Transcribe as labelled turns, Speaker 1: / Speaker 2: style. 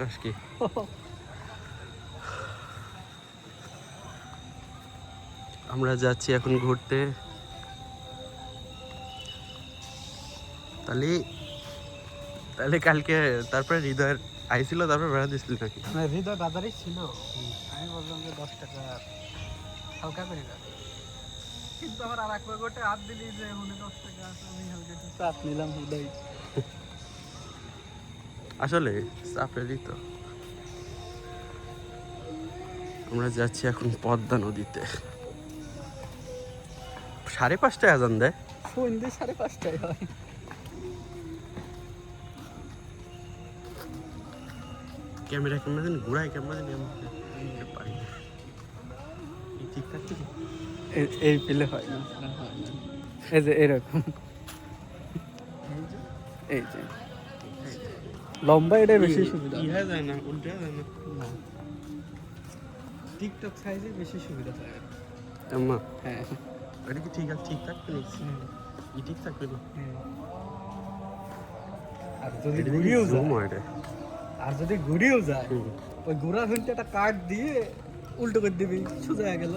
Speaker 1: কাজ কি আমরা যাচ্ছি এখন ঘুরতে। তাহলে তাহলে কালকে তারপরে হৃদয়ের আইছিল, তারপর বেড়া দিছিল নাকি?
Speaker 2: না, হৃদয় বাজারেই ছিল। আমি বললাম যে 10 টাকা হালকা করে দাও, কিন্তু আমার আর এক গোটে হাত দিলি যে উনি 10 টাকা আছে, আমি হালকা একটু চাপ নিলাম হৃদয়।
Speaker 1: আসলে চাপেরই তো। আমরা যাচ্ছি এখন পদ্মা নদীতে। 5:30টায় আজান দেয়।
Speaker 2: সন্ধ্যে 5:30টায় হয়।
Speaker 1: ক্যামেরা কেমন জানি ঘুরাই, কেমন জানি আমি পারি না। এই ঠিক থাকছে কি?
Speaker 2: এই পেলে হয় না, এই যে এরকম, এই যে লম্বা, এটাই বেশি সুবিধা।
Speaker 1: ইহা যায় না, উল্টে যায় না।
Speaker 2: টিকটক সাইজে বেশি সুবিধা পায়।
Speaker 1: আম্মা
Speaker 2: হ্যাঁ,
Speaker 1: এটা কি ঠিক আছে? ঠিক থাকবে না? ই ঠিক থাকবে না?
Speaker 2: আর যদি ঘুরিয়েও যায়,
Speaker 1: জুম হয় রে।
Speaker 2: আর যদি ঘুরিয়েও যায়, ওই ঘোরা ঘুরতে একটা কাট দিয়ে উল্টো করে দিবি, সোজা গেল।